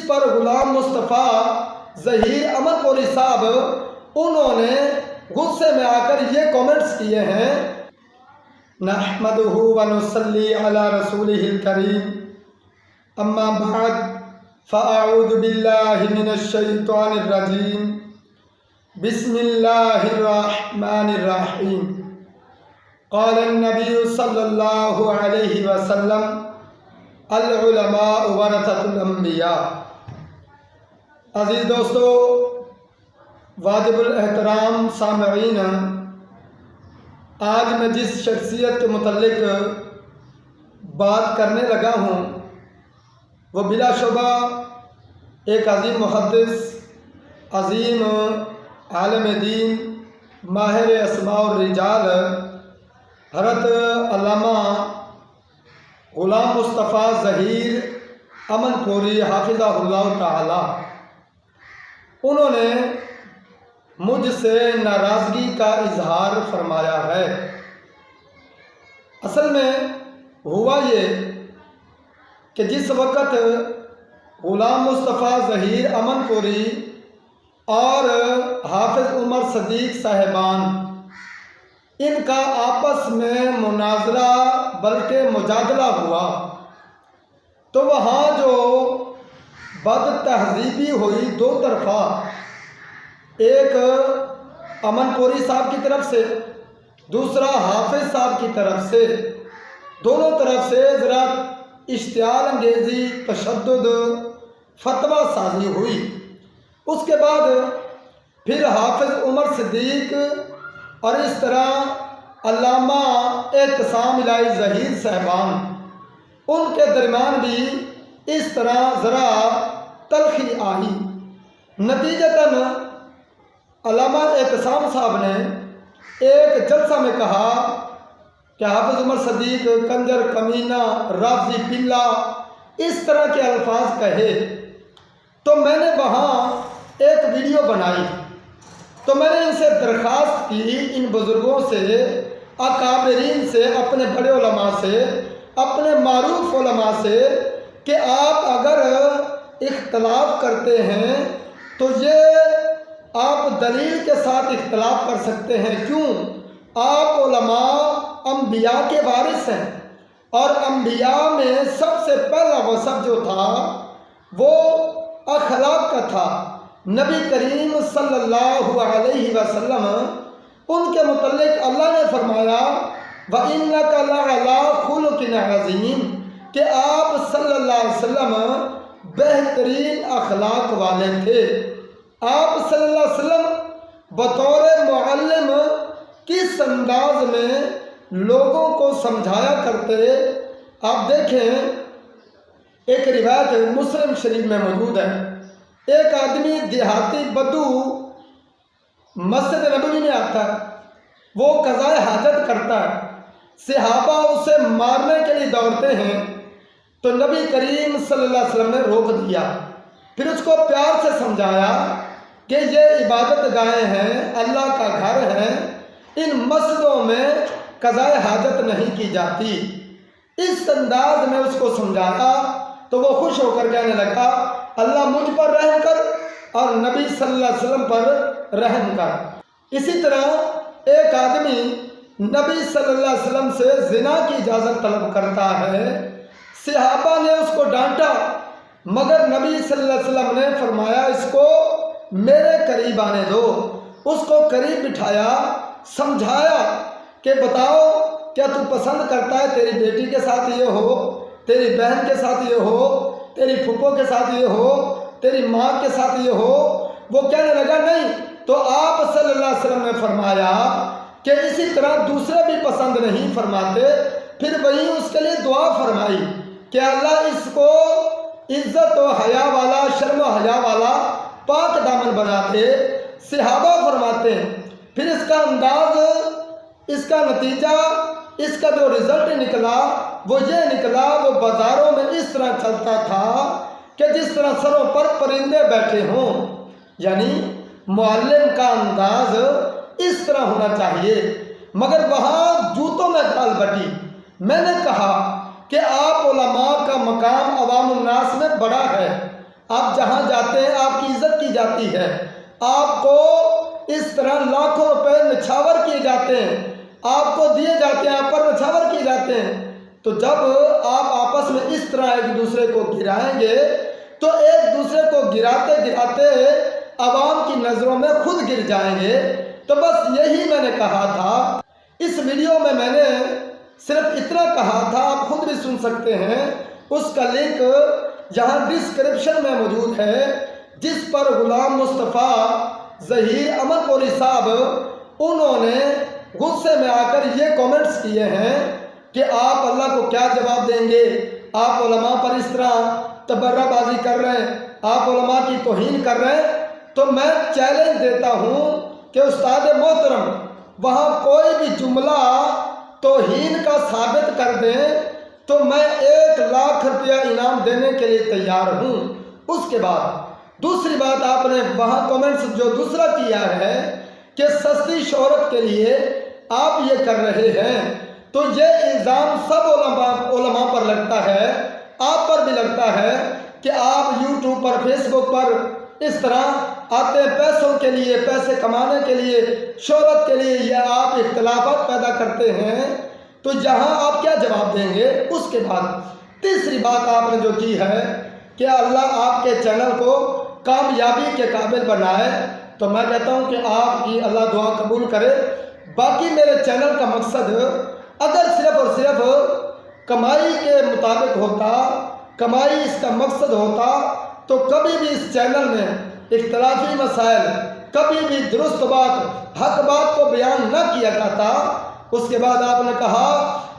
پر غلام مصطفیٰ ظہیر امن پوری صاحب انہوں نے غصے میں آ کر یہ کومنٹس کیے ہیں، نحمدہ ونصلی علی رسولہ الکریم، اما بعد فاعوذ باللہ من الشیطان الرجیم، بسم اللہ الرحمن الرحیم۔ قال النبی صلی اللہ علیہ وسلم العلماء ورثۃ الانبیاء۔ عزیز دوستو، واجب الاحترام سامعین، آج میں جس شخصیت کے متعلق بات کرنے لگا ہوں وہ بلا شبہ ایک عظیم محدث، عظیم عالم دین، ماہر اسماء الرجال، حضرت علامہ غلام مصطفیٰ ظہیر امن پوری حافظہ اللہ تعالی، انہوں نے مجھ سے ناراضگی کا اظہار فرمایا ہے۔ اصل میں ہوا یہ کہ جس وقت غلام مصطفیٰ ظہیر امن پوری اور حافظ عمر صدیق صاحبان ان کا آپس میں مناظرہ بلکہ مجادلہ ہوا تو وہاں جو بد تہذیبی ہوئی دو طرفہ، ایک امن پوری صاحب کی طرف سے، دوسرا حافظ صاحب کی طرف سے، دونوں طرف سے ذرا اشتعال انگیزی، تشدد، فتویٰ سازی ہوئی۔ اس کے بعد پھر حافظ عمر صدیق اور اس طرح علامہ اعتصام الہی ظہیر صاحبان، ان کے درمیان بھی اس طرح ذرا تلخی آئی۔ نتیجتاً علامہ اعتصام صاحب نے ایک جلسہ میں کہا کہ حافظ عمر صدیق کنجر، کمینہ، رافضی، پلہ، اس طرح کے الفاظ کہے تو میں نے وہاں ایک ویڈیو بنائی تو میں نے ان سے درخواست کی، ان بزرگوں سے، اکابرین سے، اپنے بڑے علماء سے، اپنے معروف علماء سے کہ آپ اگر اختلاف کرتے ہیں تو یہ آپ دلیل کے ساتھ اختلاف کر سکتے ہیں۔ کیوں؟ آپ علماء انبیاء کے وارث ہیں، اور انبیاء میں سب سے پہلا وصف جو تھا وہ اخلاق کا تھا۔ نبی کریم صلی اللہ علیہ وسلم ان کے متعلق اللہ نے فرمایا وَإِنَّكَ لَعَلَىٰ خُلُقٍ عَظِيمٍ کہ آپ صلی اللہ علیہ وسلم بہترین اخلاق والے تھے۔ آپ صلی اللہ علیہ وسلم بطور معلم کس انداز میں لوگوں کو سمجھایا کرتے، آپ دیکھیں ایک روایت مسلم شریف میں موجود ہے، ایک آدمی دیہاتی بدو مسجد نبوی میں آتا ہے، وہ قضائے حاجت کرتا ہے، صحابہ اسے مارنے کے لیے دوڑتے ہیں تو نبی کریم صلی اللہ علیہ وسلم نے روک دیا، پھر اس کو پیار سے سمجھایا کہ یہ عبادت گاہیں ہیں، اللہ کا گھر ہے، ان مسجدوں میں قضائے حاجت نہیں کی جاتی۔ اس انداز میں اس کو سمجھایا تو وہ خوش ہو کر کہنے لگا اللہ مجھ پر رحم کر اور نبی صلی اللہ علیہ وسلم پر رحم کر۔ اسی طرح ایک آدمی نبی صلی اللہ علیہ وسلم سے زنا کی اجازت طلب کرتا ہے، صحابہ نے اس کو ڈانٹا مگر نبی صلی اللہ علیہ وسلم نے فرمایا اس کو میرے قریب آنے دو۔ اس کو قریب بٹھایا، سمجھایا کہ بتاؤ کیا تو پسند کرتا ہے تیری بیٹی کے ساتھ یہ ہو، تیری بہن کے ساتھ یہ ہو، تیری پھپھو کے ساتھ یہ ہو، تیری ماں کے ساتھ یہ ہو؟ وہ کہنے لگا نہیں۔ تو آپ صلی اللہ علیہ وسلم نے فرمایا کہ اسی طرح دوسرے بھی پسند نہیں فرماتے، پھر وہی اس کے لیے دعا فرمائی کہ اللہ اس کو عزت و حیا والا، شرم و حیا والا، پاک دامن بنا دے۔ صحابہ فرماتے ہیں پھر اس کا انداز، اس کا نتیجہ، اس کا جو رزلٹ نکلا وہ یہ نکلا، وہ بازاروں میں اس طرح چلتا تھا کہ جس طرح سروں پر پرندے بیٹھے ہوں، یعنی معلم کا انداز اس طرح ہونا چاہیے۔ مگر وہاں جوتوں میں دال بٹی۔ میں نے کہا کہ آپ علماء کا مقام عوام الناس میں بڑا ہے، آپ جہاں جاتے ہیں آپ کی عزت کی جاتی ہے، آپ کو اس طرح لاکھوں روپے نچھاور کیے جاتے ہیں، آپ کو دیے جاتے ہیں، آپ پر نچھاور کیے جاتے ہیں۔ تو جب آپ آپس میں اس طرح ایک دوسرے کو گرائیں گے تو ایک دوسرے کو گراتے گراتے عوام کی نظروں میں خود گر جائیں گے۔ تو بس یہی میں نے کہا تھا۔ اس ویڈیو میں میں نے صرف اتنا کہا تھا، آپ خود بھی سن سکتے ہیں، اس کا لنک یہاں ڈسکرپشن میں موجود ہے، جس پر غلام مصطفیٰ ظہیر امن پوری صاحب انہوں نے غصے میں آ کر یہ کومنٹس کیے ہیں کہ آپ اللہ کو کیا جواب دیں گے، آپ علماء پر اس طرح تبرہ بازی کر رہے ہیں، آپ علماء کی توہین کر رہے ہیں۔ تو میں چیلنج دیتا ہوں کہ استاد محترم وہاں کوئی بھی جملہ توہین کا ثابت کر دیں تو میں 1,00,000 روپیہ انعام دینے کے لیے تیار ہوں۔ اس کے بعد دوسری بات آپ نے وہاں کومنٹس جو دوسرا کیا ہے کہ سستی شہرت کے لیے آپ یہ کر رہے ہیں، تو یہ الزام سب علماء پر لگتا ہے، آپ پر بھی لگتا ہے کہ آپ یوٹیوب پر، فیس بک پر اس طرح آتے ہیں پیسوں کے لیے، پیسے کمانے کے لیے، شہرت کے لیے، یہ آپ اختلافات پیدا کرتے ہیں۔ تو یہاں آپ کیا جواب دیں گے؟ اس کے بعد تیسری بات آپ نے جو کی ہے کہ اللہ آپ کے چینل کو کامیابی کے قابل بنائے، تو میں کہتا ہوں کہ آپ کی اللہ دعا قبول کرے۔ باقی میرے چینل کا مقصد اگر صرف اور صرف کمائی کے مطابق ہوتا، کمائی اس کا مقصد ہوتا، تو کبھی بھی اس چینل میں اختلافی مسائل، کبھی بھی درست بات، حق بات کو بیان نہ کیا جاتا۔ اس کے بعد آپ نے کہا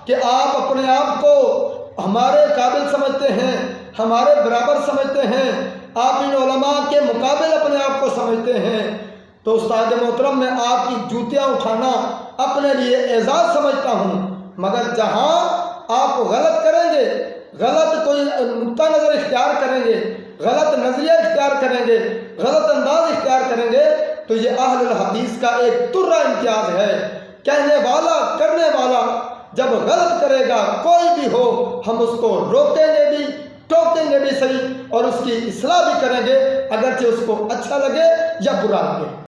کہ آپ اپنے آپ کو ہمارے قابل سمجھتے ہیں، ہمارے برابر سمجھتے ہیں، آپ ان علماء کے مقابل اپنے آپ کو سمجھتے ہیں۔ تو استاد محترم میں آپ کی جوتیاں اٹھانا اپنے لیے اعزاز سمجھتا ہوں، مگر جہاں آپ غلط کریں گے، غلط کوئی نقطہ نظر اختیار کریں گے، غلط نظریہ اختیار کریں گے، غلط انداز اختیار کریں گے، تو یہ اہل الحدیث کا ایک ترہ امتیاز ہے۔ کہنے والا، کرنے والا جب غلط کرے گا کوئی بھی ہو، ہم اس کو روکیں گے بھی، ٹوکیں گے بھی صحیح، اور اس کی اصلاح بھی کریں گے، اگرچہ اس کو اچھا لگے یا برا لگے۔